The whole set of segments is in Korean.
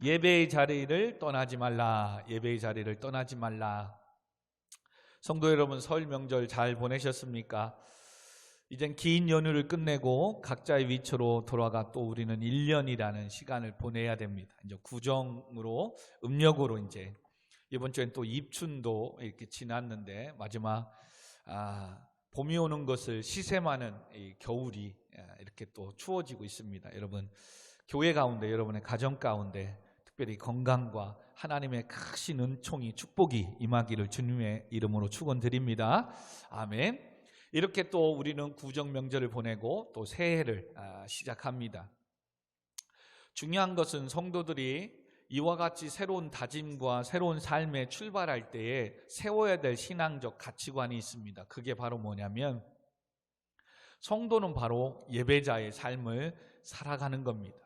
예배의 자리를 떠나지 말라. 예배의 자리를 떠나지 말라. 성도 여러분, 설 명절 잘 보내셨습니까? 이젠 긴 연휴를 끝내고 각자의 위치로 돌아가 또 우리는 1년이라는 시간을 보내야 됩니다. 이제 구정으로, 음력으로 이제 이번 주엔 또 입춘도 이렇게 지났는데 마지막 봄이 오는 것을 시샘하는 이 겨울이 이렇게 또 추워지고 있습니다. 여러분, 교회 가운데, 여러분의 가정 가운데 특별히 건강과 하나님의 크신 은총이, 축복이 임하기를 주님의 이름으로 축원드립니다. 아멘. 이렇게 또 우리는 구정 명절을 보내고 또 새해를 시작합니다. 중요한 것은 성도들이 이와 같이 새로운 다짐과 새로운 삶에 출발할 때에 세워야 될 신앙적 가치관이 있습니다. 그게 바로 뭐냐면, 성도는 바로 예배자의 삶을 살아가는 겁니다.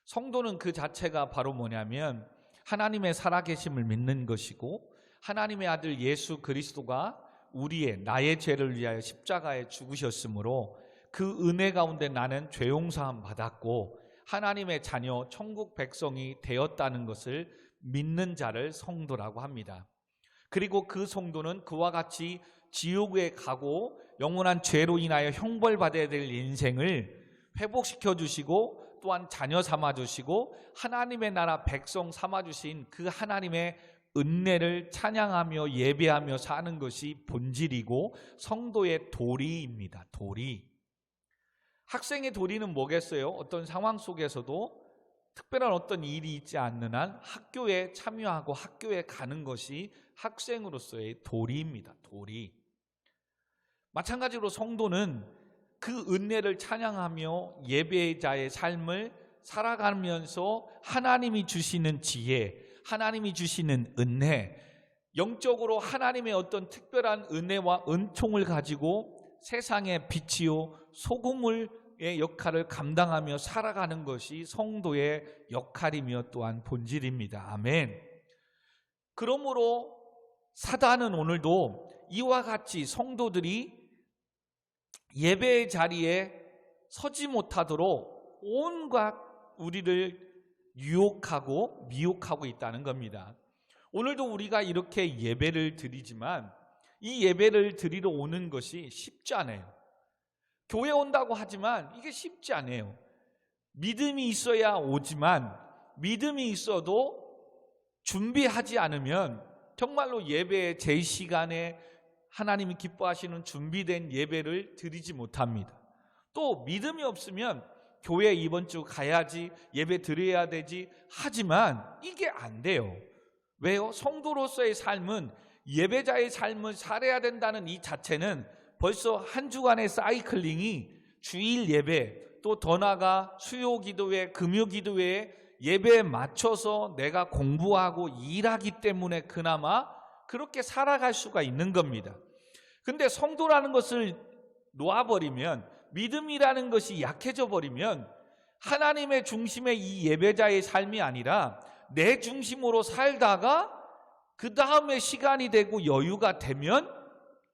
성도는 그 자체가 바로 뭐냐면 하나님의 살아계심을 믿는 것이고, 하나님의 아들 예수 그리스도가 나의 죄를 위하여 십자가에 죽으셨으므로 그 은혜 가운데 나는 죄 용서함 받았고 하나님의 자녀 천국 백성이 되었다는 것을 믿는 자를 성도라고 합니다. 그리고 그 성도는 그와 같이 지옥에 가고 영원한 죄로 인하여 형벌받아야 될 인생을 회복시켜 주시고 또한 자녀 삼아 주시고 하나님의 나라 백성 삼아 주신 그 하나님의 은혜를 찬양하며 예배하며 사는 것이 본질이고 성도의 도리입니다. 도리. 학생의 도리는 뭐겠어요? 어떤 상황 속에서도 특별한 어떤 일이 있지 않는 한 학교에 참여하고 학교에 가는 것이 학생으로서의 도리입니다. 도리. 마찬가지로 성도는 그 은혜를 찬양하며 예배자의 삶을 살아가면서 하나님이 주시는 지혜, 하나님이 주시는 은혜, 영적으로 하나님의 어떤 특별한 은혜와 은총을 가지고 세상의 빛이요 소금의 역할을 감당하며 살아가는 것이 성도의 역할이며 또한 본질입니다. 아멘. 그러므로 사단은 오늘도 이와 같이 성도들이 예배의 자리에 서지 못하도록 온갖 우리를 유혹하고 미혹하고 있다는 겁니다. 오늘도 우리가 이렇게 예배를 드리지만 이 예배를 드리러 오는 것이 쉽지 않아요. 교회 온다고 하지만 이게 쉽지 않아요. 믿음이 있어야 오지만 믿음이 있어도 준비하지 않으면 정말로 예배의 제 시간에 하나님이 기뻐하시는 준비된 예배를 드리지 못합니다. 또 믿음이 없으면 교회 이번 주 가야지, 예배 드려야 되지 하지만 이게 안 돼요. 왜요? 성도로서의 삶은, 예배자의 삶을 살아야 된다는 이 자체는 벌써 한 주간의 사이클링이 주일 예배, 또 더 나아가 수요 기도회, 금요 기도회에 예배에 맞춰서 내가 공부하고 일하기 때문에 그나마 그렇게 살아갈 수가 있는 겁니다. 근데 성도라는 것을 놓아버리면, 믿음이라는 것이 약해져 버리면 하나님의 중심의 이 예배자의 삶이 아니라 내 중심으로 살다가 그 다음에 시간이 되고 여유가 되면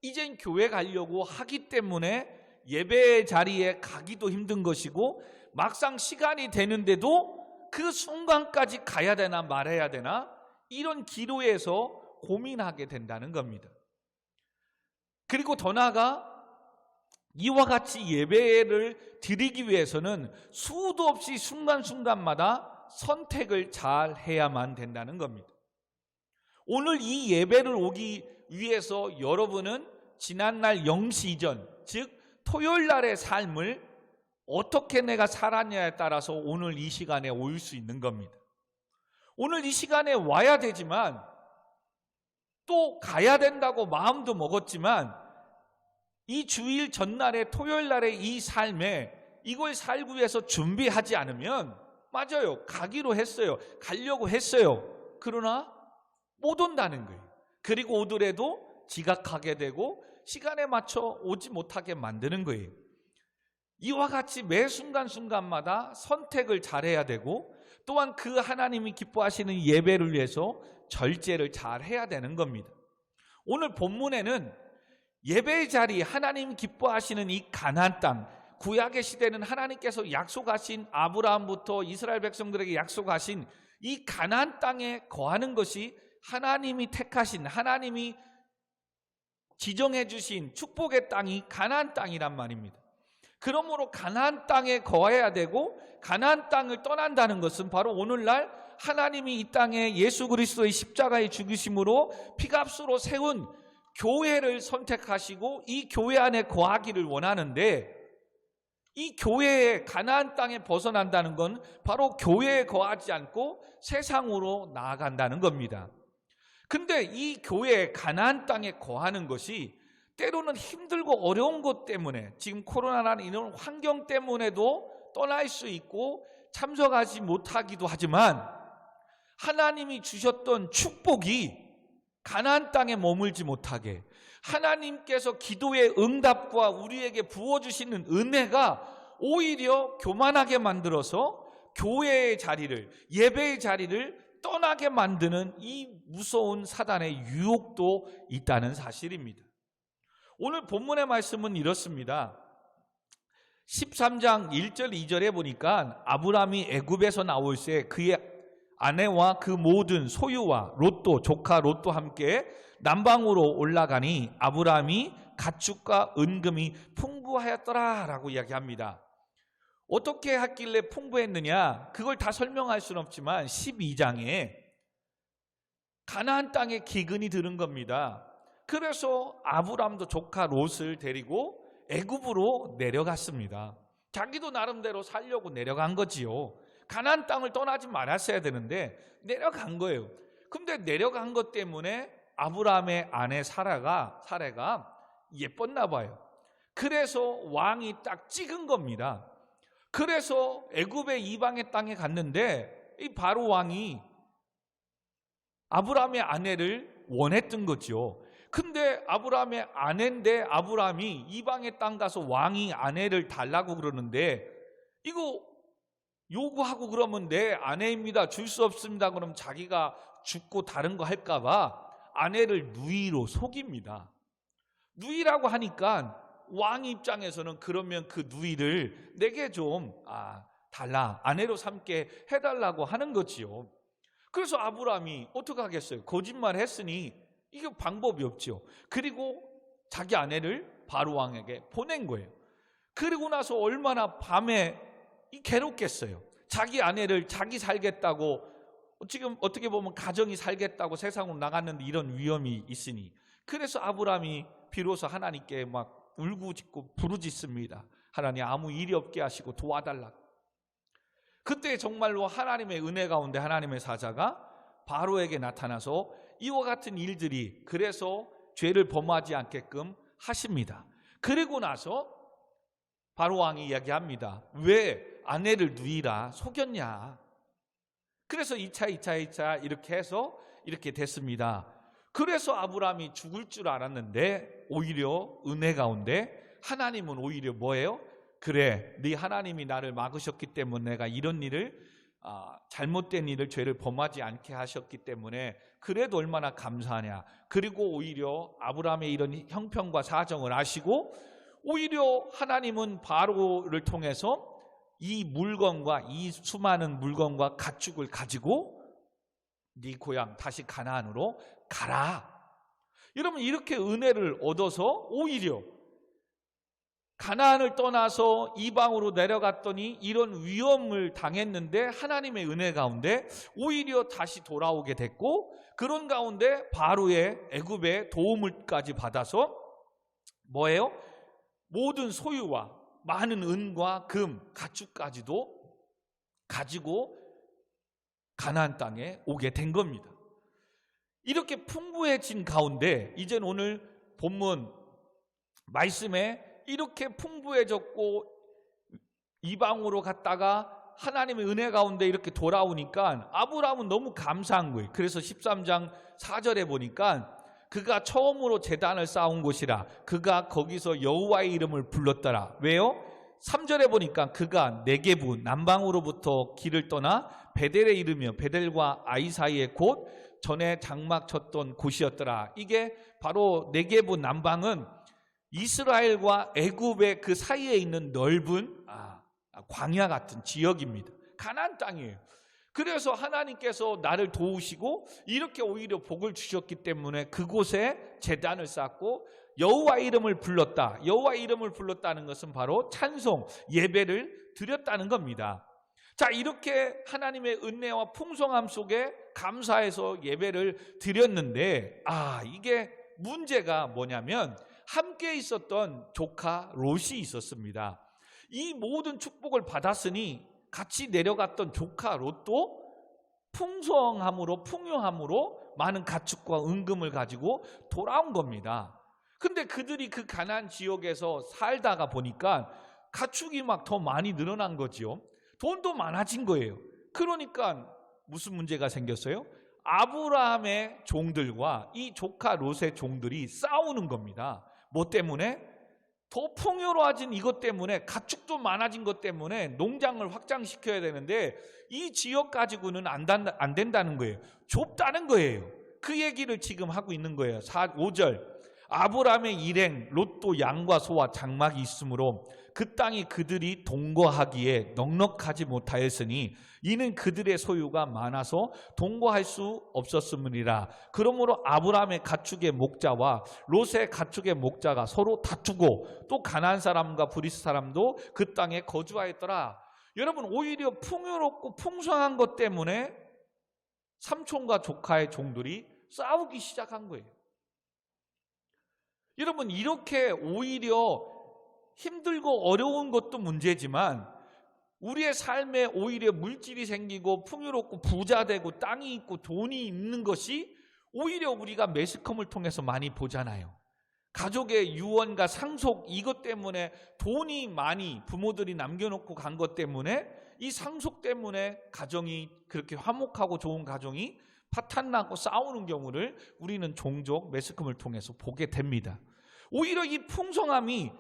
이젠 교회 가려고 하기 때문에 예배의 자리에 가기도 힘든 것이고, 막상 시간이 되는데도 그 순간까지 가야 되나 말아야 되나 이런 기로에서 고민하게 된다는 겁니다. 그리고 더 나아가 이와 같이 예배를 드리기 위해서는 수도 없이 순간순간마다 선택을 잘 해야만 된다는 겁니다. 오늘 이 예배를 오기 위해서 여러분은 지난날 0시 이전, 즉 토요일 날의 삶을 어떻게 내가 살았냐에 따라서 오늘 이 시간에 올 수 있는 겁니다. 오늘 이 시간에 와야 되지만 또 가야 된다고 마음도 먹었지만 이 주일 전날에 토요일 날의 이 삶에 이걸 살기 위해서 준비하지 않으면, 맞아요, 가기로 했어요, 가려고 했어요, 그러나 못 온다는 거예요. 그리고 오더라도 지각하게 되고 시간에 맞춰 오지 못하게 만드는 거예요. 이와 같이 매 순간순간마다 선택을 잘해야 되고 또한 그 하나님이 기뻐하시는 예배를 위해서 절제를 잘 해야 되는 겁니다. 오늘 본문에는 예배의 자리, 하나님 기뻐하시는 이 가나안 땅, 구약의 시대는 하나님께서 약속하신, 아브라함부터 이스라엘 백성들에게 약속하신 이 가나안 땅에 거하는 것이 하나님이 택하신, 하나님이 지정해 주신 축복의 땅이 가나안 땅이란 말입니다. 그러므로 가나안 땅에 거해야 되고 가나안 땅을 떠난다는 것은 바로 오늘날 하나님이 이 땅에 예수 그리스도의 십자가의 죽으심으로 피값으로 세운 교회를 선택하시고 이 교회 안에 거하기를 원하는데, 이 교회의 가나안 땅에 벗어난다는 건 바로 교회에 거하지 않고 세상으로 나아간다는 겁니다. 근데 이 교회 가나안 땅에 거하는 것이 때로는 힘들고 어려운 것 때문에, 지금 코로나라는 이런 환경 때문에도 떠날 수 있고 참석하지 못하기도 하지만, 하나님이 주셨던 축복이 가나안 땅에 머물지 못하게, 하나님께서 기도의 응답과 우리에게 부어주시는 은혜가 오히려 교만하게 만들어서 교회의 자리를, 예배의 자리를 떠나게 만드는 이 무서운 사단의 유혹도 있다는 사실입니다. 오늘 본문의 말씀은 이렇습니다. 13장 1절 2절에 보니까 아브라함이 애굽에서 나올 새 그의 아내와 그 모든 소유와 롯도, 조카 롯도 함께 남방으로 올라가니 아브라함이 가축과 은금이 풍부하였더라라고 이야기합니다. 어떻게 했길래 풍부했느냐? 그걸 다 설명할 수는 없지만 12장에 가나안 땅에 기근이 들은 겁니다. 그래서 아브라함도 조카 롯을 데리고 애굽으로 내려갔습니다. 자기도 나름대로 살려고 내려간 거지요. 가나안 땅을 떠나지 말았어야 되는데 내려간 거예요. 근데 내려간 것 때문에 아브라함의 아내 사라가 예뻤나 봐요. 그래서 왕이 딱 찍은 겁니다. 그래서 애굽의 이방의 땅에 갔는데 이 바로 왕이 아브라함의 아내를 원했던 거죠. 근데 아브라함의 아내인데 아브라함이 이방의 땅 가서 왕이 아내를 달라고 그러는데, 이거 요구하고 그러면 내 아내입니다, 줄 수 없습니다 그러면 자기가 죽고 다른 거 할까 봐 아내를 누이로 속입니다. 누이라고 하니까 왕 입장에서는 그러면 그 누이를 내게 좀 달라, 아내로 삼게 해달라고 하는 거지요. 그래서 아브라함이 어떻게 하겠어요? 거짓말 했으니 이게 방법이 없죠. 그리고 자기 아내를 바로 왕에게 보낸 거예요. 그리고 나서 얼마나 밤에 괴롭겠어요. 자기 아내를 자기 살겠다고, 지금 어떻게 보면 가정이 살겠다고 세상으로 나갔는데 이런 위험이 있으니, 그래서 아브라함이 비로소 하나님께 막 울고짖고 부르짖습니다. 하나님, 아무 일이 없게 하시고 도와달라. 그때 정말로 하나님의 은혜 가운데 하나님의 사자가 바로에게 나타나서 이와 같은 일들이, 그래서 죄를 범하지 않게끔 하십니다. 그리고 나서 바로 왕이 이야기합니다. 왜 아내를 누이라 속였냐? 그래서 2차 이렇게 해서 이렇게 됐습니다. 그래서 아브라함이 죽을 줄 알았는데 오히려 은혜 가운데 하나님은 오히려 뭐예요? 그래, 네 하나님이 나를 막으셨기 때문에 내가 이런 일을, 잘못된 일을, 죄를 범하지 않게 하셨기 때문에 그래도 얼마나 감사하냐. 그리고 오히려 아브라함의 이런 형편과 사정을 아시고 오히려 하나님은 바로를 통해서 이 물건과 이 수많은 물건과 가축을 가지고 네 고향 다시 가나안으로 가라. 여러분, 이렇게 은혜를 얻어서 오히려 가나안을 떠나서 이방으로 내려갔더니 이런 위험을 당했는데 하나님의 은혜 가운데 오히려 다시 돌아오게 됐고, 그런 가운데 바로의 애굽의 도움을까지 받아서 뭐예요? 모든 소유와 많은 은과 금, 가축까지도 가지고 가나안 땅에 오게 된 겁니다. 이렇게 풍부해진 가운데 이젠 오늘 본문 말씀에 이렇게 풍부해졌고 이방으로 갔다가 하나님의 은혜 가운데 이렇게 돌아오니까 아브라함은 너무 감사한 거예요. 그래서 13장 4절에 보니까 그가 처음으로 제단을 쌓은 곳이라 그가 거기서 여호와의 이름을 불렀더라. 왜요? 3절에 보니까 그가 네게부 남방으로부터 길을 떠나 베델에 이르며 베델과 아이 사이에 곧 전에 장막 쳤던 곳이었더라. 이게 바로 네게부 남방은 이스라엘과 애굽의 그 사이에 있는 넓은 광야 같은 지역입니다. 가나안 땅이에요. 그래서 하나님께서 나를 도우시고 이렇게 오히려 복을 주셨기 때문에 그곳에 제단을 쌓고 여호와 이름을 불렀다. 여호와 이름을 불렀다는 것은 바로 찬송, 예배를 드렸다는 겁니다. 자, 이렇게 하나님의 은혜와 풍성함 속에 감사해서 예배를 드렸는데, 이게 문제가 뭐냐면 함께 있었던 조카 롯이 있었습니다. 이 모든 축복을 받았으니 같이 내려갔던 조카 롯도 풍성함으로, 풍요함으로 많은 가축과 은금을 가지고 돌아온 겁니다. 근데 그들이 그 가나안 지역에서 살다가 보니까 가축이 막 더 많이 늘어난 거지요. 돈도 많아진 거예요. 그러니까 무슨 문제가 생겼어요? 아브라함의 종들과 이 조카 롯의 종들이 싸우는 겁니다. 뭐 때문에? 더 풍요로워진 이것 때문에, 가축도 많아진 것 때문에 농장을 확장시켜야 되는데 이 지역 가지고는 안 된다는 거예요. 좁다는 거예요. 그 얘기를 지금 하고 있는 거예요. 5절 아브라함의 일행 롯도 양과 소와 장막이 있으므로 그 땅이 그들이 동거하기에 넉넉하지 못하였으니 이는 그들의 소유가 많아서 동거할 수 없었음이니라. 그러므로 아브라함의 가축의 목자와 롯의 가축의 목자가 서로 다투고 또 가나안 사람과 브리스 사람도 그 땅에 거주하였더라. 여러분, 오히려 풍요롭고 풍성한 것 때문에 삼촌과 조카의 종들이 싸우기 시작한 거예요. 여러분, 이렇게 오히려 힘들고 어려운 것도 문제지만 우리의 삶에 오히려 물질이 생기고 풍요롭고 부자 되고 땅이 있고 돈이 있는 것이 오히려 우리가 매스컴을 통해서 많이 보잖아요. 가족의 유언과 상속, 이것 때문에 돈이 많이 부모들이 남겨놓고 간 것 때문에 이 상속 때문에 가정이 그렇게 화목하고 좋은 가정이 파탄나고 싸우는 경우를 우리는 종종 매스컴을 통해서 보게 됩니다. 오히려 이 풍성함이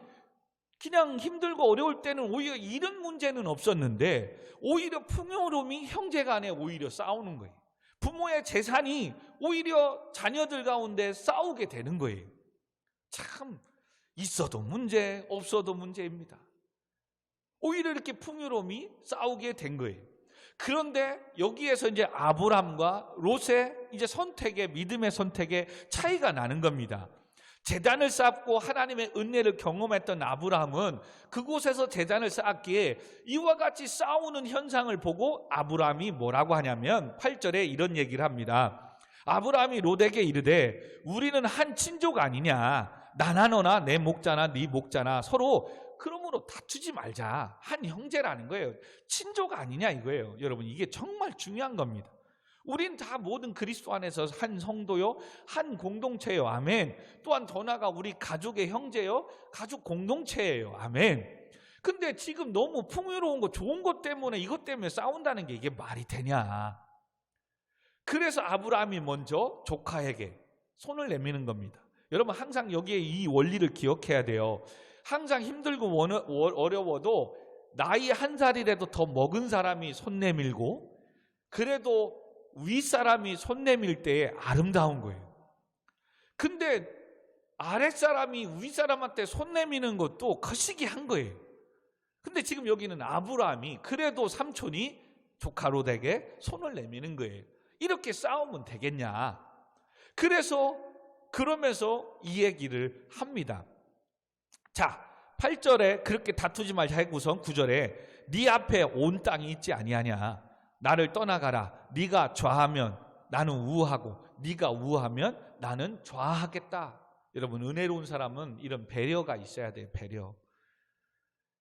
그냥 힘들고 어려울 때는 오히려 이런 문제는 없었는데 오히려 풍요로움이 형제간에 오히려 싸우는 거예요. 부모의 재산이 오히려 자녀들 가운데 싸우게 되는 거예요. 참, 있어도 문제, 없어도 문제입니다. 오히려 이렇게 풍요로움이 싸우게 된 거예요. 그런데 여기에서 이제 아브람과 롯의 이제 선택의, 믿음의 선택의 차이가 나는 겁니다. 제단을 쌓고 하나님의 은혜를 경험했던 아브라함은 그곳에서 제단을 쌓았기에 이와 같이 싸우는 현상을 보고 아브라함이 뭐라고 하냐면 8절에 이런 얘기를 합니다. 아브라함이 롯에게 이르되 우리는 한 친족 아니냐, 나나 너나 내 목자나 네 목자나 서로 그러므로 다투지 말자. 한 형제라는 거예요. 친족 아니냐 이거예요. 여러분, 이게 정말 중요한 겁니다. 우린 다 모든 그리스도 안에서 한 성도요, 한 공동체예요. 아멘. 또한 더 나아가 우리 가족의 형제요, 가족 공동체예요. 아멘. 근데 지금 너무 풍요로운 거, 좋은 것 때문에, 이것 때문에 싸운다는 게 이게 말이 되냐. 그래서 아브라함이 먼저 조카에게 손을 내미는 겁니다. 여러분, 항상 여기에 이 원리를 기억해야 돼요. 항상 힘들고 어려워도 나이 한 살이라도 더 먹은 사람이 손 내밀고 그래도 윗사람이 손 내밀 때에 아름다운 거예요. 근데 아랫사람이 윗사람한테 손 내미는 것도 거시기한 거예요. 근데 지금 여기는 아브라함이 그래도 삼촌이 조카 롯에게 손을 내미는 거예요. 이렇게 싸우면 되겠냐. 그러면서 이 얘기를 합니다. 자, 8절에 그렇게 다투지 말자 하고선 9절에 네 앞에 온 땅이 있지 아니하냐. 나를 떠나가라. 네가 좌하면 나는 우하고 네가 우하면 나는 좌하겠다. 여러분, 은혜로운 사람은 이런 배려가 있어야 돼요. 배려.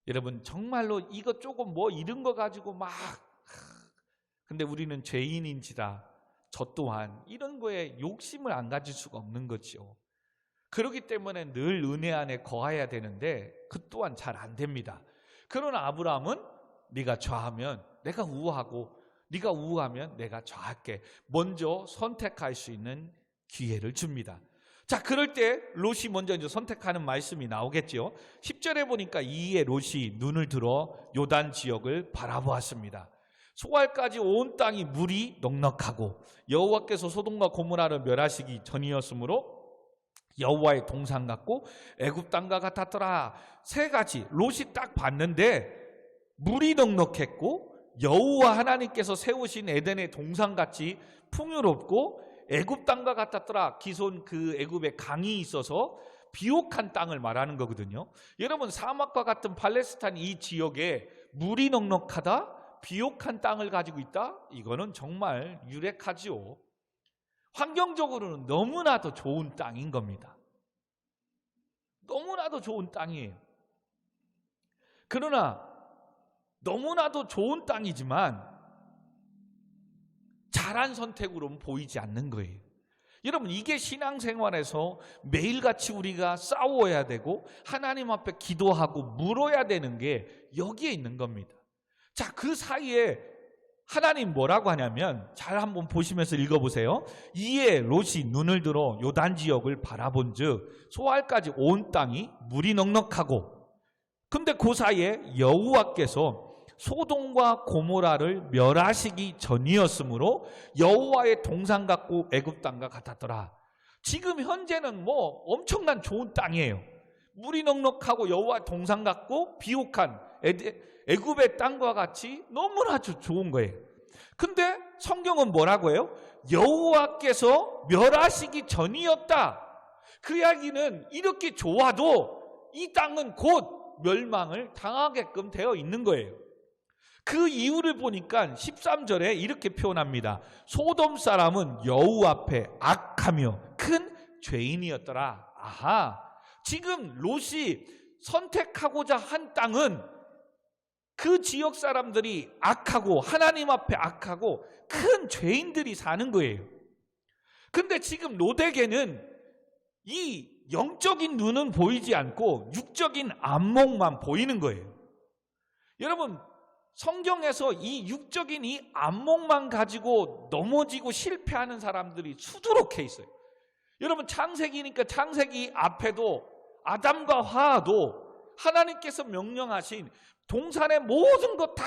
여러분, 정말로 이것 조금 뭐 이런 거 가지고 막 근데 우리는 죄인인지라 저 또한 이런 거에 욕심을 안 가질 수가 없는 거죠. 그렇기 때문에 늘 은혜 안에 거해야 되는데 그 또한 잘 안 됩니다. 그러나 아브라함은 네가 좌하면 내가 우하고 네가 우하면 내가 좌할게. 먼저 선택할 수 있는 기회를 줍니다. 자, 그럴 때 롯이 먼저 이제 선택하는 말씀이 나오겠죠. 10절에 보니까 이에 롯이 눈을 들어 요단 지역을 바라보았습니다. 소알까지 온 땅이 물이 넉넉하고 여호와께서 소돔과 고모라를 멸하시기 전이었으므로 여호와의 동산 같고 애굽 땅과 같았더라. 세 가지 롯이 딱 봤는데 물이 넉넉했고 여호와 하나님께서 세우신 에덴의 동산같이 풍요롭고 애굽 땅과 같았더라. 기존 그 애굽에 강이 있어서 비옥한 땅을 말하는 거거든요. 여러분, 사막과 같은 팔레스타인 이 지역에 물이 넉넉하다, 비옥한 땅을 가지고 있다? 이거는 정말 유력하지요. 환경적으로는 너무나도 좋은 땅인 겁니다. 너무나도 좋은 땅이에요. 그러나 너무나도 좋은 땅이지만 잘한 선택으로는 보이지 않는 거예요. 여러분, 이게 신앙생활에서 매일같이 우리가 싸워야 되고 하나님 앞에 기도하고 물어야 되는 게 여기에 있는 겁니다. 자, 그 사이에 하나님 뭐라고 하냐면, 잘 한번 보시면서 읽어보세요. 이에 롯이 눈을 들어 요단 지역을 바라본즉 소알까지 온 땅이 물이 넉넉하고, 근데 그 사이에 여호와께서 소돔과 고모라를 멸하시기 전이었으므로 여호와의 동산 같고 애굽 땅과 같았더라. 지금 현재는 뭐 엄청난 좋은 땅이에요. 물이 넉넉하고 여호와 동산 같고 비옥한 애굽의 땅과 같이 너무나 좋은 거예요. 근데 성경은 뭐라고 해요? 여호와께서 멸하시기 전이었다. 그 이야기는 이렇게 좋아도 이 땅은 곧 멸망을 당하게끔 되어 있는 거예요. 그 이유를 보니까 13절에 이렇게 표현합니다. 소돔 사람은 여호와 앞에 악하며 큰 죄인이었더라. 아하, 지금 롯이 선택하고자 한 땅은 그 지역 사람들이 악하고 하나님 앞에 악하고 큰 죄인들이 사는 거예요. 근데 지금 롯에게는 이 영적인 눈은 보이지 않고 육적인 안목만 보이는 거예요. 여러분, 성경에서 이 육적인 이 안목만 가지고 넘어지고 실패하는 사람들이 수두룩해 있어요. 여러분, 창세기니까 창세기 앞에도 아담과 하와도 하나님께서 명령하신 동산의 모든 것 다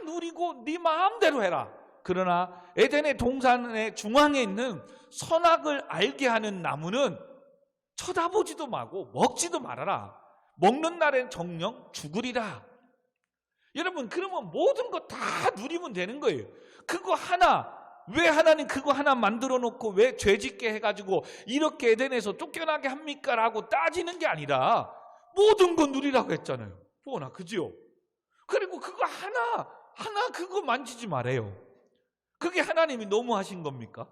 누리고 네 마음대로 해라. 그러나 에덴의 동산의 중앙에 있는 선악을 알게 하는 나무는 쳐다보지도 말고 먹지도 말아라. 먹는 날엔 정령 죽으리라. 여러분, 그러면 모든 거 다 누리면 되는 거예요. 그거 하나, 왜 하나님 그거 하나 만들어 놓고 왜 죄짓게 해가지고 이렇게 에덴에서 쫓겨나게 합니까? 라고 따지는 게 아니라 모든 거 누리라고 했잖아요. 뭐나, 그지요? 그리고 그거 하나 그거 만지지 말아요. 그게 하나님이 너무 하신 겁니까?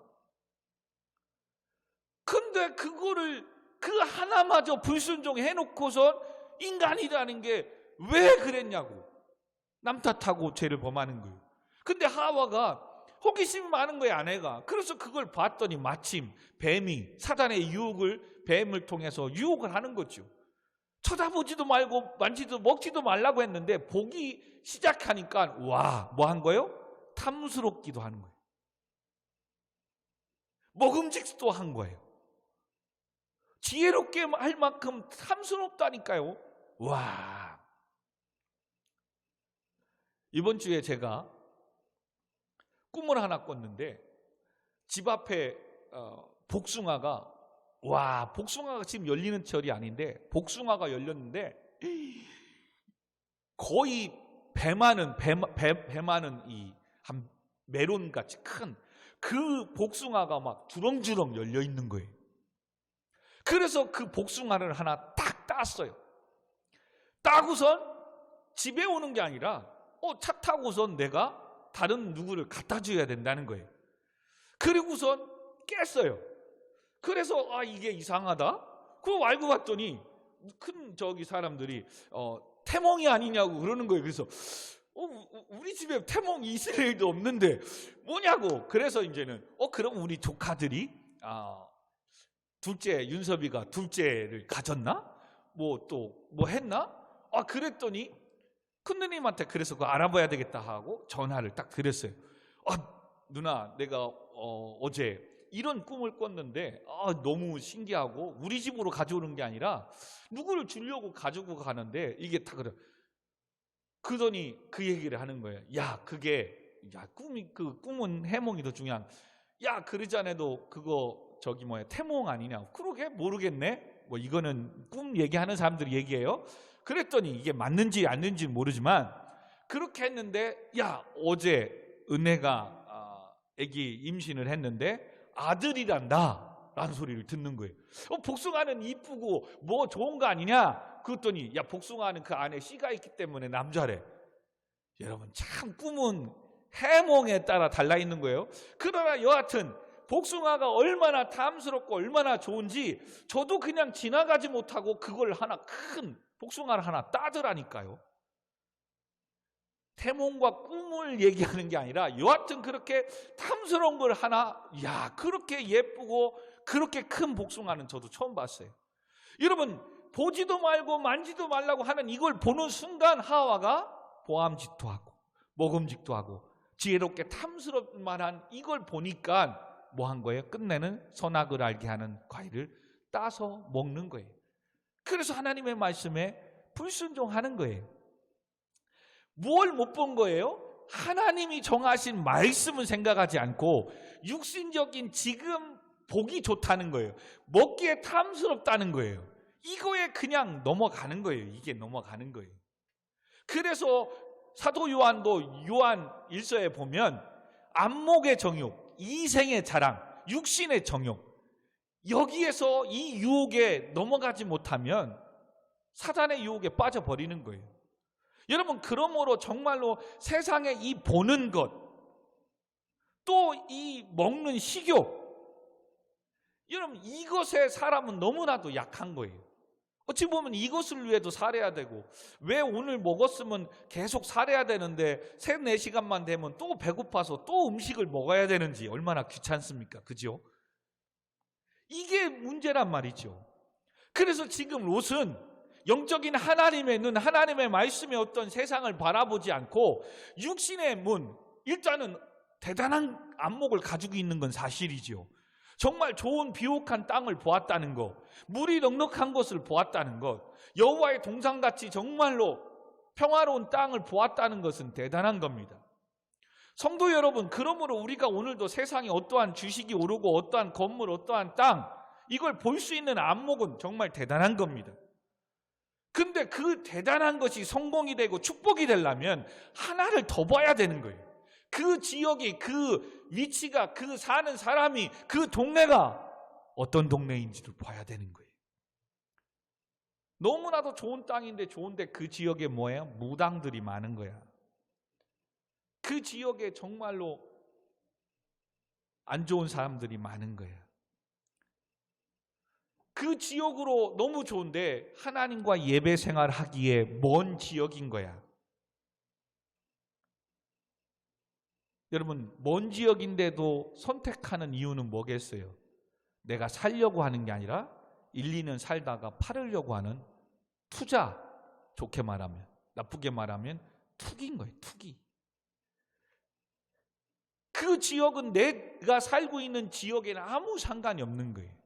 근데 그거를 그 하나마저 불순종해 놓고선 인간이라는 게 왜 그랬냐고 남 탓하고 죄를 범하는 거예요. 근데 하와가 호기심이 많은 거예요, 아내가. 그래서 그걸 봤더니 마침 뱀이 사단의 유혹을 뱀을 통해서 유혹을 하는 거죠. 쳐다보지도 말고 만지도 먹지도 말라고 했는데 보기 시작하니까 와, 뭐 한 거예요? 탐스럽기도 하는 거예요. 먹음직도 한 거예요. 지혜롭게 할 만큼 탐스럽다니까요. 와. 이번 주에 제가 꿈을 하나 꿨는데 집 앞에 복숭아가, 와, 복숭아가 지금 열리는 철이 아닌데 복숭아가 열렸는데 거의 배 많은 이 한 메론같이 큰 그 복숭아가 막 주렁주렁 열려 있는 거예요. 그래서 그 복숭아를 하나 딱 땄어요. 따고선 집에 오는 게 아니라 차 타고선 내가 다른 누구를 갖다 줘야 된다는 거예요. 그리고선 깼어요. 그래서 이게 이상하다. 그거 알고 봤더니 큰 저기 사람들이 태몽이 아니냐고 그러는 거예요. 그래서 우리 집에 태몽이 있을 일도 없는데 뭐냐고. 그래서 이제는 그럼 우리 조카들이 둘째 윤섭이가 둘째를 가졌나? 뭐 했나? 그랬더니 큰누님한테 그래서 그거 알아봐야 되겠다 하고 전화를 딱 드렸어요. 누나, 내가 어제 이런 꿈을 꿨는데 너무 신기하고 우리 집으로 가져오는 게 아니라 누구를 주려고 가지고 가는데 이게 다 그래. 그러더니 그 얘기를 하는 거예요. 꿈은 해몽이 더 중요한. 그러자네도 그거 태몽 아니냐. 그러게 모르겠네. 뭐 이거는 꿈 얘기하는 사람들이 얘기해요. 그랬더니 이게 맞는지 안 맞는지 모르지만 그렇게 했는데 야 어제 은혜가 아기 임신을 했는데 아들이란다 라는 소리를 듣는 거예요. 복숭아는 이쁘고 뭐 좋은 거 아니냐? 그랬더니 야 복숭아는 그 안에 씨가 있기 때문에 남자래. 여러분 참 꿈은 해몽에 따라 달라있는 거예요. 그러나 여하튼 복숭아가 얼마나 탐스럽고 얼마나 좋은지 저도 그냥 지나가지 못하고 그걸 하나 큰 복숭아를 하나 따더라니까요. 해몽과 꿈을 얘기하는 게 아니라 여하튼 그렇게 탐스러운 걸 하나, 야 그렇게 예쁘고 그렇게 큰 복숭아는 저도 처음 봤어요. 여러분 보지도 말고 만지도 말라고 하는 이걸 보는 순간 하와가 보암직도 하고 먹음직도 하고 지혜롭게 탐스러울 만한 이걸 보니까 뭐 한 거예요? 끝내는 선악을 알게 하는 과일을 따서 먹는 거예요. 그래서 하나님의 말씀에 불순종하는 거예요. 뭘 못 본 거예요? 하나님이 정하신 말씀을 생각하지 않고 육신적인 지금 보기 좋다는 거예요. 먹기에 탐스럽다는 거예요. 이거에 그냥 넘어가는 거예요. 이게 넘어가는 거예요. 그래서 사도 요한도 요한 1서에 보면 안목의 정욕, 이생의 자랑, 육신의 정욕, 여기에서 이 유혹에 넘어가지 못하면 사단의 유혹에 빠져버리는 거예요. 여러분 그러므로 정말로 세상에 이 보는 것, 또 이 먹는 식욕, 여러분 이것에 사람은 너무나도 약한 거예요. 어찌 보면 이것을 위해도 살아야 되고, 왜 오늘 먹었으면 계속 살아야 되는데 3-4시간만 되면 또 배고파서 또 음식을 먹어야 되는지 얼마나 귀찮습니까? 그죠? 이게 문제란 말이죠. 그래서 지금 롯은 영적인 하나님의 눈, 하나님의 말씀의 어떤 세상을 바라보지 않고 육신의 문, 일단은 대단한 안목을 가지고 있는 건 사실이죠. 정말 좋은 비옥한 땅을 보았다는 것, 물이 넉넉한 것을 보았다는 것, 여호와의 동산같이 정말로 평화로운 땅을 보았다는 것은 대단한 겁니다. 성도 여러분, 그러므로 우리가 오늘도 세상에 어떠한 주식이 오르고 어떠한 건물, 어떠한 땅, 이걸 볼 수 있는 안목은 정말 대단한 겁니다. 근데 그 대단한 것이 성공이 되고 축복이 되려면 하나를 더 봐야 되는 거예요. 그 지역이, 그 위치가, 그 사는 사람이, 그 동네가 어떤 동네인지를 봐야 되는 거예요. 너무나도 좋은 땅인데 좋은데 그 지역에 뭐예요? 무당들이 많은 거야. 그 지역에 정말로 안 좋은 사람들이 많은 거야. 그 지역으로 너무 좋은데 하나님과 예배 생활하기에 먼 지역인 거야. 여러분, 먼 지역인데도 선택하는 이유는 뭐겠어요? 내가 살려고 하는 게 아니라 1-2년 살다가 팔으려고 하는 투자, 좋게 말하면, 나쁘게 말하면 투기인 거예요. 투기. 그 지역은 내가 살고 있는 지역에는 아무 상관이 없는 거예요.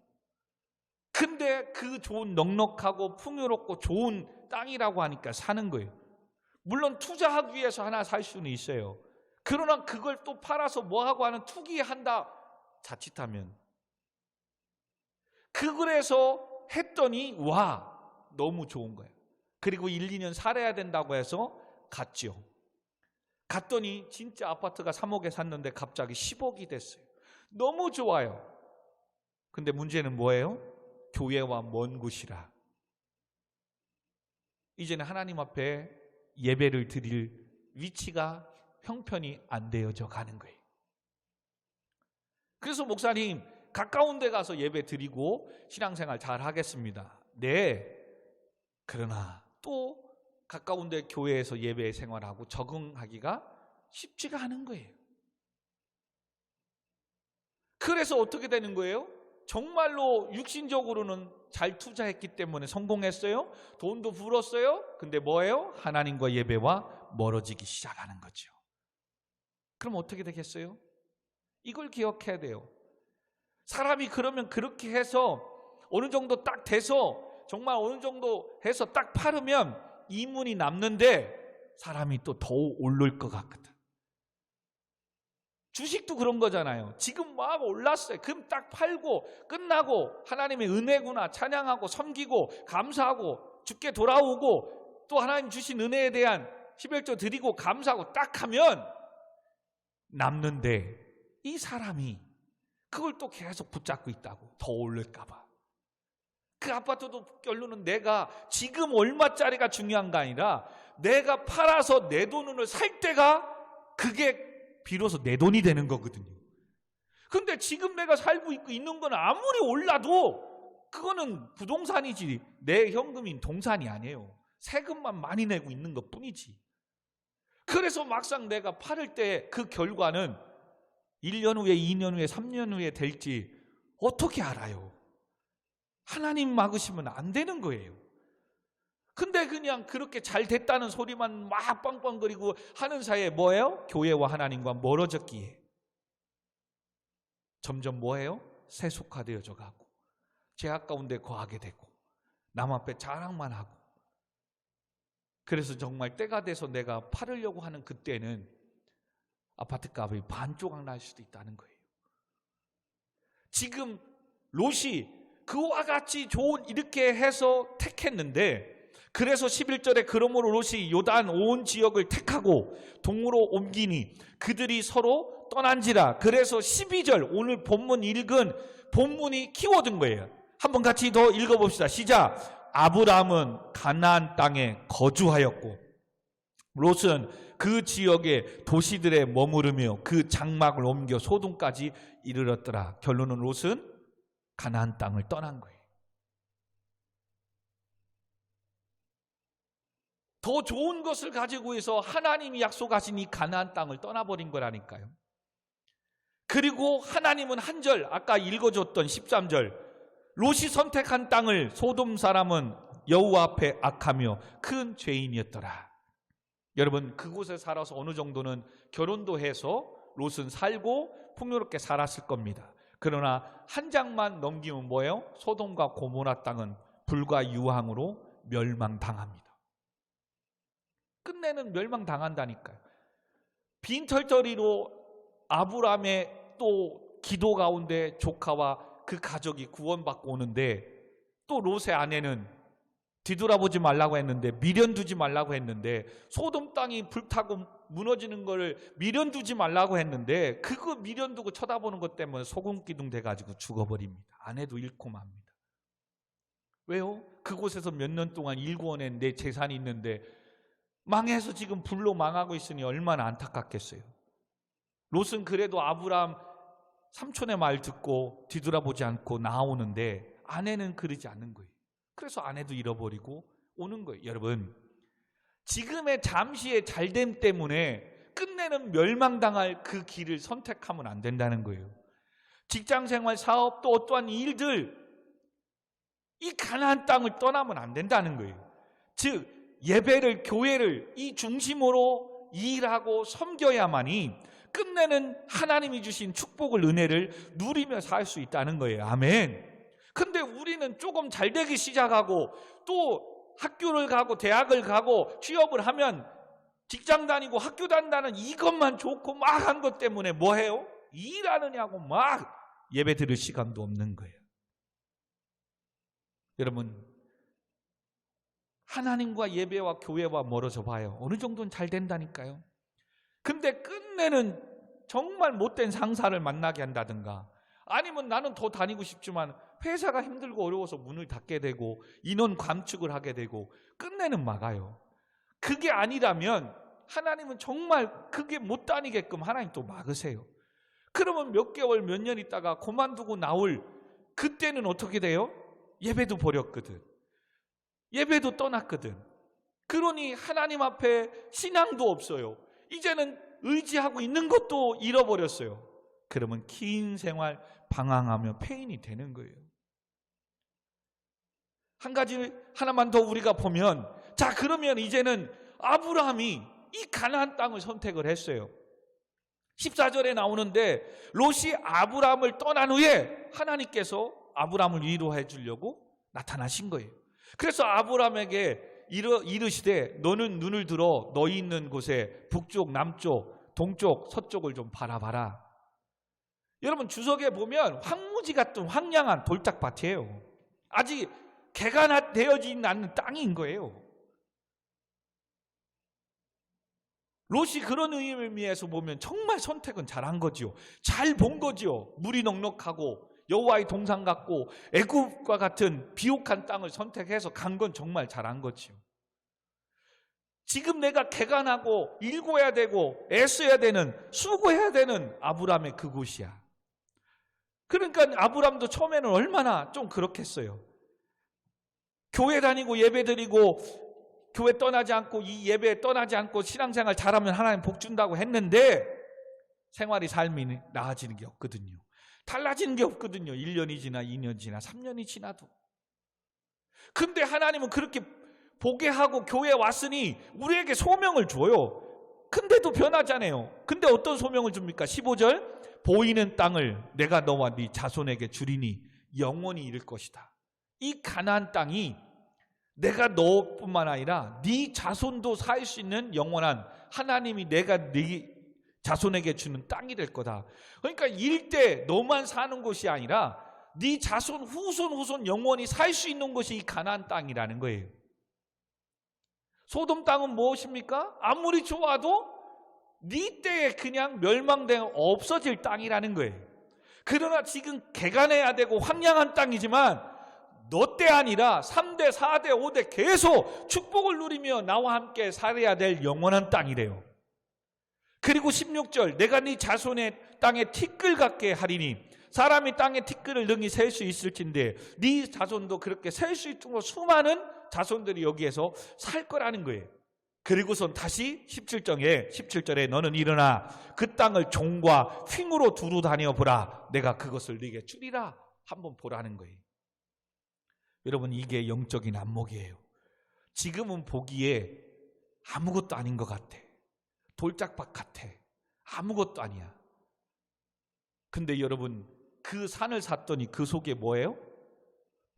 근데 그 좋은 넉넉하고 풍요롭고 좋은 땅이라고 하니까 사는 거예요. 물론 투자하기 위해서 하나 살 수는 있어요. 그러나 그걸 또 팔아서 뭐하고 하는 투기한다 자칫하면, 그래서 했더니 와 너무 좋은 거예요. 그리고 1-2년 살아야 된다고 해서 갔죠. 갔더니 진짜 아파트가 3억에 샀는데 갑자기 10억이 됐어요. 너무 좋아요. 근데 문제는 뭐예요? 교회와 먼 곳이라. 이제는 하나님 앞에 예배를 드릴 위치가 형편이 안 되어져 가는 거예요. 그래서 목사님, 가까운 데 가서 예배 드리고 신앙생활 잘 하겠습니다. 네. 그러나 또 가까운 데 교회에서 예배 생활하고 적응하기가 쉽지가 않은 거예요. 그래서 어떻게 되는 거예요? 정말로 육신적으로는 잘 투자했기 때문에 성공했어요. 돈도 벌었어요. 근데 뭐예요? 하나님과 예배와 멀어지기 시작하는 거죠. 그럼 어떻게 되겠어요? 이걸 기억해야 돼요. 사람이 그러면 그렇게 해서 어느 정도 딱 돼서 정말 어느 정도 해서 딱 팔으면 이문이 남는데 사람이 또 더 오를 것 같거든. 주식도 그런 거잖아요. 지금 막 올랐어요. 그럼 딱 팔고 끝나고 하나님의 은혜구나 찬양하고 섬기고 감사하고 주께 돌아오고 또 하나님 주신 은혜에 대한 11조 드리고 감사하고 딱 하면 남는데 이 사람이 그걸 또 계속 붙잡고 있다고. 더 오를까 봐. 그 아파트도 결론은 내가 지금 얼마짜리가 중요한 게 아니라 내가 팔아서 내 돈으로 살 때가 그게 비로소 내 돈이 되는 거거든요. 근데 지금 내가 살고 있는 건 아무리 올라도 그거는 부동산이지 내 현금인 동산이 아니에요. 세금만 많이 내고 있는 것 뿐이지. 그래서 막상 내가 팔을 때 그 결과는 1년 후에 2년 후에 3년 후에 될지 어떻게 알아요? 하나님 막으시면 안 되는 거예요. 근데 그냥 그렇게 잘 됐다는 소리만 막 빵빵거리고 하는 사이에 뭐예요? 교회와 하나님과 멀어졌기에 점점 뭐예요? 세속화되어져 가고 죄악 가운데 거하게 되고 남 앞에 자랑만 하고. 그래서 정말 때가 돼서 내가 팔으려고 하는 그때는 아파트 값이 반조각 날 수도 있다는 거예요. 지금 롯이 그와 같이 좋은 이렇게 해서 택했는데, 그래서 11절에 그러므로 롯이 요단 온 지역을 택하고 동으로 옮기니 그들이 서로 떠난지라. 그래서 12절 오늘 본문 읽은 본문이 키워드인 거예요. 한번 같이 더 읽어봅시다. 시작. 아브라함은 가나안 땅에 거주하였고 롯은 그 지역의 도시들에 머무르며 그 장막을 옮겨 소돔까지 이르렀더라. 결론은 롯은 가나안 땅을 떠난 거예요. 더 좋은 것을 가지고 해서 하나님이 약속하신 이 가나안 땅을 떠나버린 거라니까요. 그리고 하나님은 한 절, 아까 읽어줬던 13절, 롯이 선택한 땅을 소돔 사람은 여호와 앞에 악하며 큰 죄인이었더라. 여러분, 그곳에 살아서 어느 정도는 결혼도 해서 롯은 살고 풍요롭게 살았을 겁니다. 그러나 한 장만 넘기면 뭐예요? 소돔과 고모라 땅은 불과 유황으로 멸망당합니다. 끝내는 멸망당한다니까요. 빈털터리로 아브라함의 또 기도 가운데 조카와 그 가족이 구원받고 오는데, 또 롯의 아내는 뒤돌아보지 말라고 했는데, 미련 두지 말라고 했는데, 소돔 땅이 불타고 무너지는 걸 미련 두지 말라고 했는데, 그거 미련 두고 쳐다보는 것 때문에 소금기둥 돼가지고 죽어버립니다. 아내도 잃고 맙니다. 왜요? 그곳에서 몇 년 동안 일구어낸 내 재산이 있는데 망해서 지금 불로 망하고 있으니 얼마나 안타깝겠어요. 롯은 그래도 아브라함 삼촌의 말 듣고 뒤돌아보지 않고 나오는데, 아내는 그러지 않는 거예요. 그래서 아내도 잃어버리고 오는 거예요. 여러분, 지금의 잠시의 잘됨 때문에 끝내는 멸망당할 그 길을 선택하면 안 된다는 거예요. 직장생활, 사업, 또 어떠한 일들, 이 가나안 땅을 떠나면 안 된다는 거예요. 즉 예배를, 교회를 이 중심으로 일하고 섬겨야만이 끝내는 하나님이 주신 축복을, 은혜를 누리며 살 수 있다는 거예요. 아멘. 근데 우리는 조금 잘 되기 시작하고 또 학교를 가고 대학을 가고 취업을 하면 직장 다니고 학교 다닌다는 이것만 좋고 막 한 것 때문에 뭐 해요? 일하느냐고 막 예배 드릴 시간도 없는 거예요. 여러분, 하나님과 예배와 교회와 멀어져 봐요. 어느 정도는 잘 된다니까요. 근데 끝내는 정말 못된 상사를 만나게 한다든가, 아니면 나는 더 다니고 싶지만 회사가 힘들고 어려워서 문을 닫게 되고 인원 감축을 하게 되고 끝내는 막아요. 그게 아니라면 하나님은 정말 그게 못 다니게끔 하나님 또 막으세요. 그러면 몇 개월 몇 년 있다가 그만두고 나올 그때는 어떻게 돼요? 예배도 버렸거든. 예배도 떠났거든. 그러니 하나님 앞에 신앙도 없어요. 이제는 의지하고 있는 것도 잃어버렸어요. 그러면 긴 생활 방황하며 폐인이 되는 거예요. 한 가지 하나만 더 우리가 보면, 자 그러면 이제는 아브라함이 이 가나안 땅을 선택을 했어요. 14절에 나오는데 롯이 아브라함을 떠난 후에 하나님께서 아브라함을 위로해 주려고 나타나신 거예요. 그래서 아브라함에게 이르시되 너는 눈을 들어 너희 있는 곳에 북쪽, 남쪽, 동쪽, 서쪽을 좀 바라봐라. 여러분, 주석에 보면 황무지 같은 황량한 돌짝밭이에요. 아직 개가 되어지지 않는 땅인 거예요. 롯이 그런 의미에서 보면 정말 선택은 잘한 거지요. 잘 본 거지요. 물이 넉넉하고 여호와의 동산 같고 애굽과 같은 비옥한 땅을 선택해서 간 건 정말 잘한 거지요. 지금 내가 개간하고 일궈야 되고 애써야 되는, 수고해야 되는 아브람의 그곳이야. 그러니까 아브람도 처음에는 얼마나 좀 그렇겠어요. 교회 다니고 예배 드리고 교회 떠나지 않고 이 예배에 떠나지 않고 신앙생활 잘하면 하나님 복 준다고 했는데 생활이 삶이 나아지는 게 없거든요. 달라지는 게 없거든요. 1년이 지나 2년 지나 3년이 지나도. 근데 하나님은 그렇게 보게 하고 교회에 왔으니 우리에게 소명을 줘요. 근데도 변하잖아요. 근데 어떤 소명을 줍니까? 15절, 보이는 땅을 내가 너와 네 자손에게 주리니 영원히 이를 것이다. 이 가나안 땅이 내가 너뿐만 아니라 네 자손도 살 수 있는 영원한, 하나님이 내가 네 자손에게 주는 땅이 될 거다. 그러니까 일대 너만 사는 곳이 아니라 네 자손 후손 영원히 살 수 있는 곳이 이 가나안 땅이라는 거예요. 소돔 땅은 무엇입니까? 아무리 좋아도 네 때에 그냥 멸망되어 없어질 땅이라는 거예요. 그러나 지금 개간해야 되고 황량한 땅이지만 너 때 아니라 3대, 4대, 5대 계속 축복을 누리며 나와 함께 살아야 될 영원한 땅이래요. 그리고 16절, 내가 네 자손의 땅에 티끌 같게 하리니, 사람이 땅에 티끌을 능히 셀 수 있을진데 네 자손도 그렇게 셀 수 있도록 수많은 자손들이 여기에서 살 거라는 거예요. 그리고선 다시 17절에 너는 일어나 그 땅을 종과 휭으로 두루 다녀보라. 내가 그것을 네게 주리라. 한번 보라는 거예요. 여러분, 이게 영적인 안목이에요. 지금은 보기에 아무것도 아닌 것 같아. 돌짝밭 같아. 아무것도 아니야. 근데 여러분, 그 산을 샀더니 그 속에 뭐예요?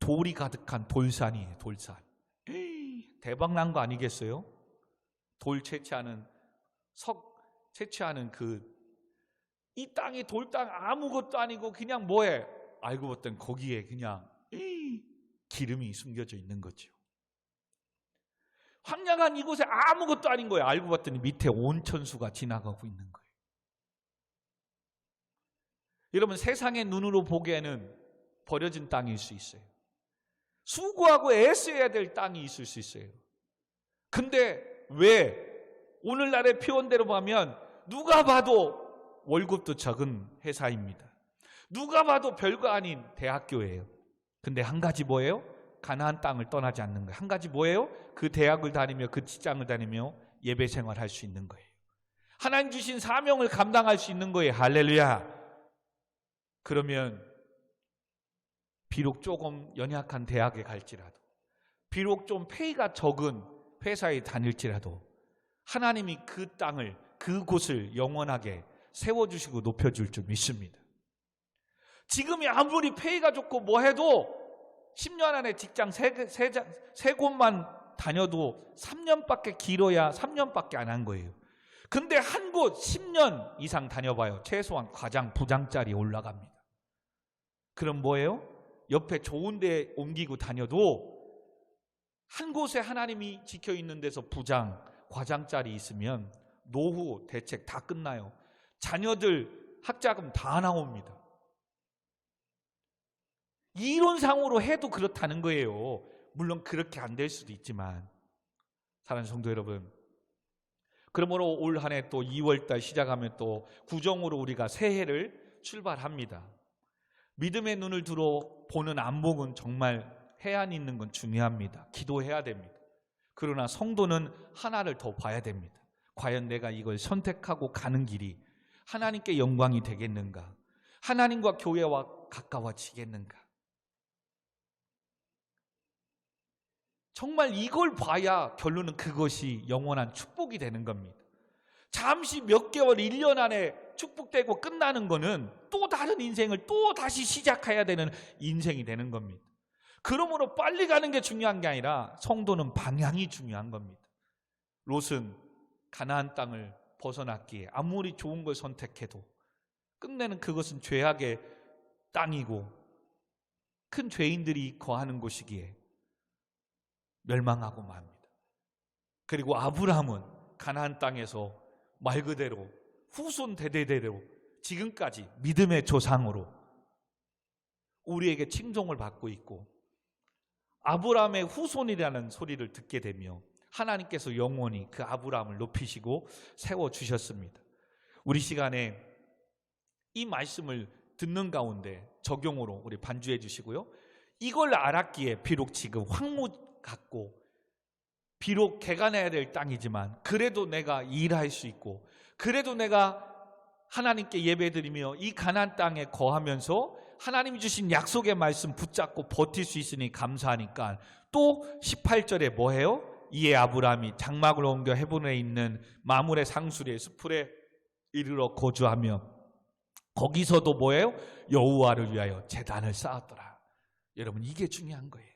돌이 가득한 돌산이에요. 돌산. 대박 난 거 아니겠어요? 돌 채취하는, 석 채취하는 이 땅이 돌땅 아무것도 아니고 그냥 뭐해? 알고 봤더니 거기에 그냥 기름이 숨겨져 있는 거죠. 황량한 이곳에 아무것도 아닌 거예요. 알고 봤더니 밑에 온천수가 지나가고 있는 거예요. 여러분, 세상의 눈으로 보기에는 버려진 땅일 수 있어요. 수고하고 애써야 될 땅이 있을 수 있어요. 근데 왜 오늘날의 표현대로 보면 누가 봐도 월급도 적은 회사입니다. 누가 봐도 별거 아닌 대학교예요. 근데 한 가지 뭐예요? 가나안 땅을 떠나지 않는 거예요. 한 가지 뭐예요? 그 대학을 다니며 그 직장을 다니며 예배 생활할 수 있는 거예요. 하나님 주신 사명을 감당할 수 있는 거예요. 할렐루야. 그러면 비록 조금 연약한 대학에 갈지라도, 비록 좀 페이가 적은 회사에 다닐지라도 하나님이 그 땅을, 그곳을 영원하게 세워주시고 높여줄 줄 믿습니다. 지금이 아무리 페이가 좋고 뭐 해도 10년 안에 직장 세 곳만 다녀도 3년밖에 길어야 3년밖에 안 한 거예요. 근데 한 곳 10년 이상 다녀봐요. 최소한 과장, 부장짜리 올라갑니다. 그럼 뭐예요? 옆에 좋은 데 옮기고 다녀도 한 곳에 하나님이 지켜있는 데서 부장, 과장짜리 있으면 노후 대책 다 끝나요. 자녀들 학자금 다 나옵니다. 이론상으로 해도 그렇다는 거예요. 물론 그렇게 안 될 수도 있지만, 사랑하는 성도 여러분, 그러므로 올 한 해 또 2월달 시작하면 또 구정으로 우리가 새해를 출발합니다. 믿음의 눈을 들어 보는 안목은 정말 해안 있는 건 중요합니다. 기도해야 됩니다. 그러나 성도는 하나를 더 봐야 됩니다. 과연 내가 이걸 선택하고 가는 길이 하나님께 영광이 되겠는가? 하나님과 교회와 가까워지겠는가? 정말 이걸 봐야 결론은 그것이 영원한 축복이 되는 겁니다. 잠시 몇 개월, 1년 안에 축복되고 끝나는 거는 또 다른 인생을 또 다시 시작해야 되는 인생이 되는 겁니다. 그러므로 빨리 가는 게 중요한 게 아니라 성도는 방향이 중요한 겁니다. 롯은 가나안 땅을 벗어났기에 아무리 좋은 걸 선택해도 끝내는 그것은 죄악의 땅이고 큰 죄인들이 거하는 곳이기에 멸망하고 맙니다. 그리고 아브라함은 가나안 땅에서 말 그대로 후손 대대대로 지금까지 믿음의 조상으로 우리에게 칭송을 받고 있고 아브라함의 후손이라는 소리를 듣게 되며 하나님께서 영원히 그 아브라함을 높이시고 세워주셨습니다. 우리 시간에 이 말씀을 듣는 가운데 적용으로 우리 반주해 주시고요. 이걸 알았기에 비록 지금 황무 같고 비록 개간해야 될 땅이지만 그래도 내가 일할 수 있고 그래도 내가 하나님께 예배드리며 이 가나안 땅에 거하면서 하나님이 주신 약속의 말씀 붙잡고 버틸 수 있으니 감사하니까 또 18절에 뭐해요? 이에 아브라함이 장막을 옮겨 헤브론에 있는 마므레 상수리의 수풀에 이르러 거주하며 거기서도 뭐예요? 여호와를 위하여 제단을 쌓았더라. 여러분, 이게 중요한 거예요.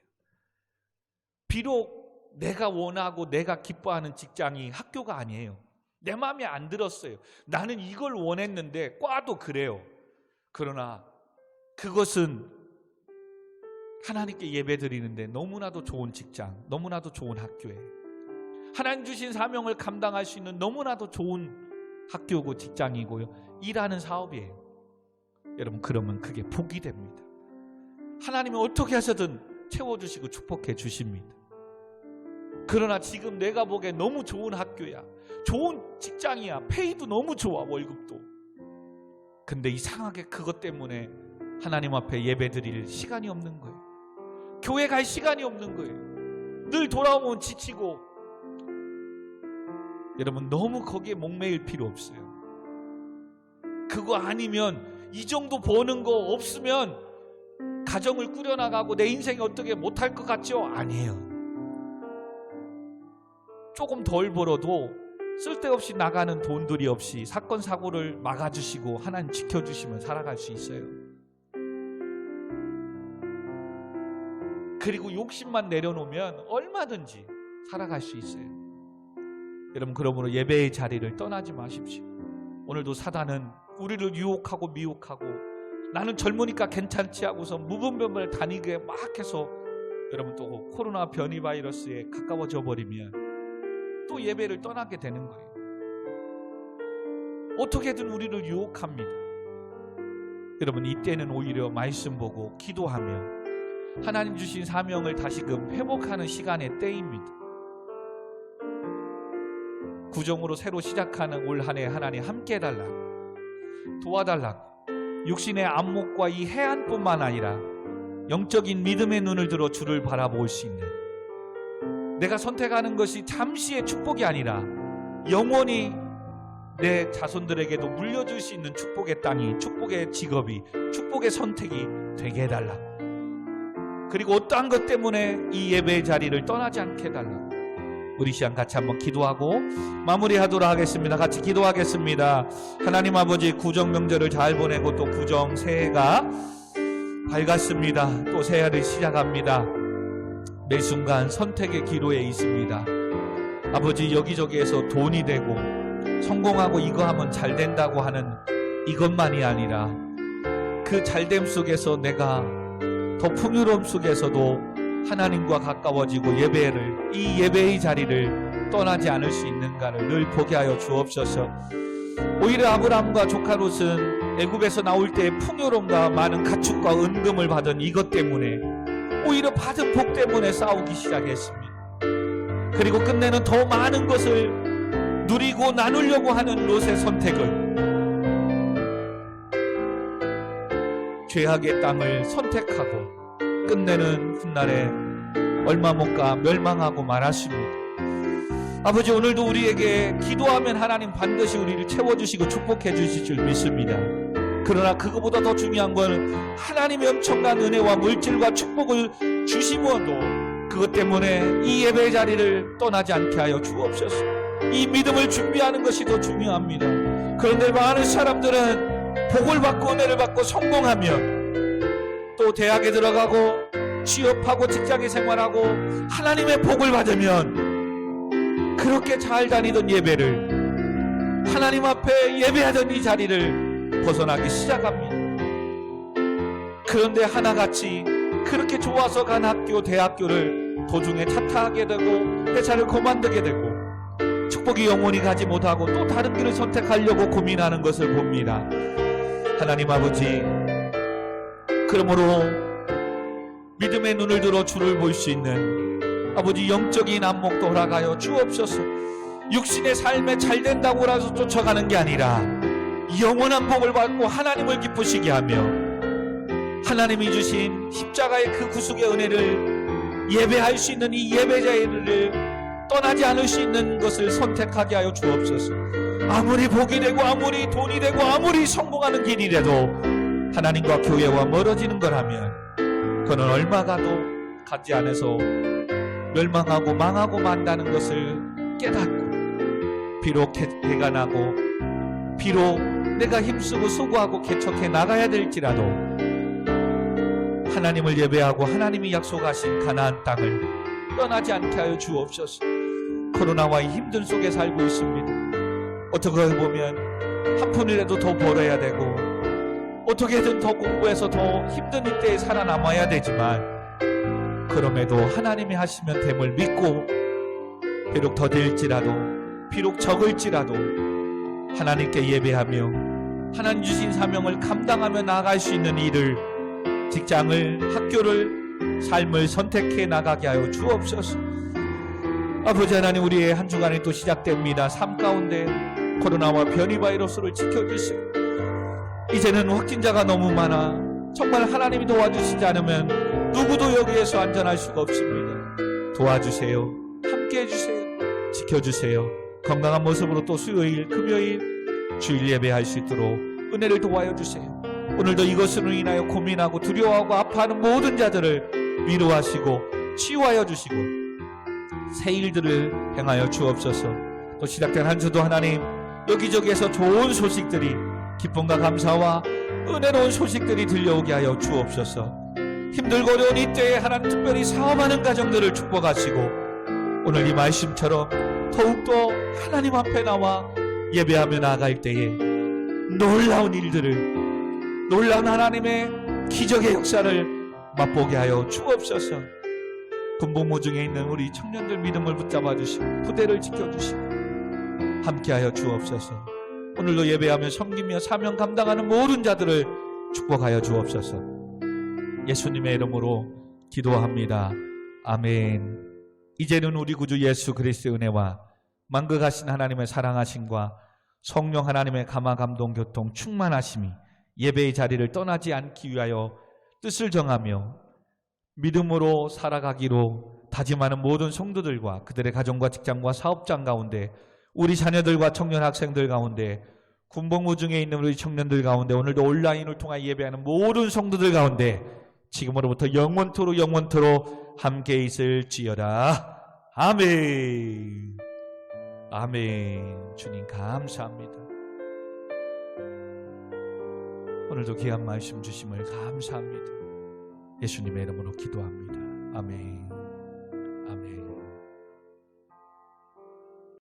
비록 내가 원하고 내가 기뻐하는 직장이 학교가 아니에요. 내 마음에 안 들었어요. 나는 이걸 원했는데 과도 그래요. 그러나 그것은 하나님께 예배드리는데 너무나도 좋은 직장, 너무나도 좋은 학교예요. 하나님 주신 사명을 감당할 수 있는 너무나도 좋은 학교고 직장이고요. 일하는 사업이에요. 여러분, 그러면 그게 복이 됩니다. 하나님이 어떻게 하셔든 채워주시고 축복해 주십니다. 그러나 지금 내가 보기에 너무 좋은 학교야, 좋은 직장이야, 페이도 너무 좋아, 월급도. 근데 이상하게 그것 때문에 하나님 앞에 예배 드릴 시간이 없는 거예요. 교회 갈 시간이 없는 거예요. 늘 돌아오면 지치고. 여러분, 너무 거기에 목매일 필요 없어요. 그거 아니면 이 정도 버는 거 없으면 가정을 꾸려나가고 내 인생이 어떻게 못할 것 같죠? 아니에요. 조금 덜 벌어도 쓸데없이 나가는 돈들이 없이 사건 사고를 막아주시고 하나님 지켜주시면 살아갈 수 있어요. 그리고 욕심만 내려놓으면 얼마든지 살아갈 수 있어요. 여러분, 그러므로 예배의 자리를 떠나지 마십시오. 오늘도 사단은 우리를 유혹하고 미혹하고 나는 젊으니까 괜찮지 하고서 무분별을 다니게 막 해서 여러분 또 코로나 변이 바이러스에 가까워져 버리면 또 예배를 떠나게 되는 거예요. 어떻게든 우리를 유혹합니다. 여러분, 이때는 오히려 말씀 보고 기도하며 하나님 주신 사명을 다시금 회복하는 시간의 때입니다. 구정으로 새로 시작하는 올 한 해 하나님 함께 해달라고, 도와달라고, 육신의 안목과 이 해안뿐만 아니라 영적인 믿음의 눈을 들어 주를 바라볼 수 있는, 내가 선택하는 것이 잠시의 축복이 아니라 영원히 내 자손들에게도 물려줄 수 있는 축복의 땅이, 축복의 직업이, 축복의 선택이 되게 해달라고, 그리고 어떠한 것 때문에 이 예배의 자리를 떠나지 않게 해달라고. 우리 시간 같이 한번 기도하고 마무리하도록 하겠습니다. 같이 기도하겠습니다. 하나님 아버지, 구정 명절을 잘 보내고 또 구정 새해가 밝았습니다. 또 새해를 시작합니다. 매 순간 선택의 기로에 있습니다. 아버지, 여기저기에서 돈이 되고 성공하고 이거 하면 잘 된다고 하는 이것만이 아니라 그 잘됨 속에서 내가 더 풍요로움 속에서도 하나님과 가까워지고 이 예배의 자리를 떠나지 않을 수 있는가를 늘 보게 하여 주옵소서. 오히려 아브라함과 조카 롯은 애굽에서 나올 때의 풍요로움과 많은 가축과 은금을 받은 이것 때문에, 오히려 받은 복 때문에 싸우기 시작했습니다. 그리고 끝내는 더 많은 것을 누리고 나누려고 하는 롯의 선택을, 죄악의 땅을 선택하고 끝내는 훗날에 얼마 못 가 멸망하고 말았습니다. 아버지, 오늘도 우리에게 기도하면 하나님 반드시 우리를 채워주시고 축복해 주실 줄 믿습니다. 그러나 그거보다 더 중요한 건 하나님의 엄청난 은혜와 물질과 축복을 주시고도 그것 때문에 이 예배의 자리를 떠나지 않게 하여 주옵소서. 이 믿음을 준비하는 것이 더 중요합니다. 그런데 많은 사람들은 복을 받고 은혜를 받고 성공하면 또 대학에 들어가고 취업하고 직장에 생활하고 하나님의 복을 받으면 그렇게 잘 다니던 예배를, 하나님 앞에 예배하던 이 자리를 벗어나기 시작합니다. 그런데 하나같이 그렇게 좋아서 간 학교, 대학교를 도중에 탓하게 되고 회사를 그만두게 되고 축복이 영원히 가지 못하고 또 다른 길을 선택하려고 고민하는 것을 봅니다. 하나님 아버지, 그러므로 믿음의 눈을 들어 주를 볼 수 있는 아버지 영적인 안목도 허락하여 주옵소서. 육신의 삶에 잘 된다고라도 쫓아가는 게 아니라 영원한 복을 받고 하나님을 기쁘시게 하며 하나님이 주신 십자가의 그 구속의 은혜를 예배할 수 있는 이 예배자의 일을 떠나지 않을 수 있는 것을 선택하게 하여 주옵소서. 아무리 복이 되고 아무리 돈이 되고 아무리 성공하는 길이라도 하나님과 교회와 멀어지는 거라면 그는 얼마가도 가지 않아서 멸망하고 망하고 만다는 것을 깨닫고, 비록 해가 나고 비록 내가 힘쓰고 수고하고 개척해 나가야 될지라도 하나님을 예배하고 하나님이 약속하신 가나안 땅을 떠나지 않게 하여 주옵소서. 코로나와의 힘든 속에 살고 있습니다. 어떻게 보면 한 푼이라도 더 벌어야 되고 어떻게든 더 공부해서 더 힘든 이때에 살아남아야 되지만, 그럼에도 하나님이 하시면 됨을 믿고 비록 더딜지라도 비록 적을지라도 하나님께 예배하며 하나님 주신 사명을 감당하며 나아갈 수 있는 일을, 직장을, 학교를, 삶을 선택해 나가게 하여 주옵소서. 아버지 하나님, 우리의 한 주간이 또 시작됩니다. 삶 가운데 코로나와 변이 바이러스를 지켜주시고, 이제는 확진자가 너무 많아 정말 하나님이 도와주시지 않으면 누구도 여기에서 안전할 수가 없습니다. 도와주세요. 함께 해주세요. 지켜주세요. 건강한 모습으로 또 수요일, 금요일, 주일 예배할 수 있도록 은혜를 도와여 주세요. 오늘도 이것으로 인하여 고민하고 두려워하고 아파하는 모든 자들을 위로하시고 치유하여 주시고 새 일들을 행하여 주옵소서. 또 시작된 한 주도 하나님, 여기저기에서 좋은 소식들이, 기쁨과 감사와 은혜로운 소식들이 들려오게 하여 주옵소서. 힘들고 어려운 이때에 하나님 특별히 사업하는 가정들을 축복하시고, 오늘 이 말씀처럼 더욱더 하나님 앞에 나와 예배하며 나아갈 때에 놀라운 일들을, 놀라운 하나님의 기적의 역사를 맛보게 하여 주옵소서. 군복무 중에 있는 우리 청년들 믿음을 붙잡아 주시고 부대를 지켜주시고 함께하여 주옵소서. 오늘도 예배하며 섬기며 사명 감당하는 모든 자들을 축복하여 주옵소서. 예수님의 이름으로 기도합니다. 아멘. 이제는 우리 구주 예수 그리스도의 은혜와 만극하신 하나님의 사랑하심과 성령 하나님의 감화 감동 교통 충만하심이 예배의 자리를 떠나지 않기 위하여 뜻을 정하며 믿음으로 살아가기로 다짐하는 모든 성도들과 그들의 가정과 직장과 사업장 가운데, 우리 자녀들과 청년 학생들 가운데, 군복무 중에 있는 우리 청년들 가운데, 오늘도 온라인을 통해 예배하는 모든 성도들 가운데 지금으로부터 영원토록 함께 있을지어다. 아멘. 아멘. 주님 감사합니다. 오늘도 귀한 말씀 주심을 감사합니다. 예수님의 이름으로 기도합니다. 아멘. 아멘.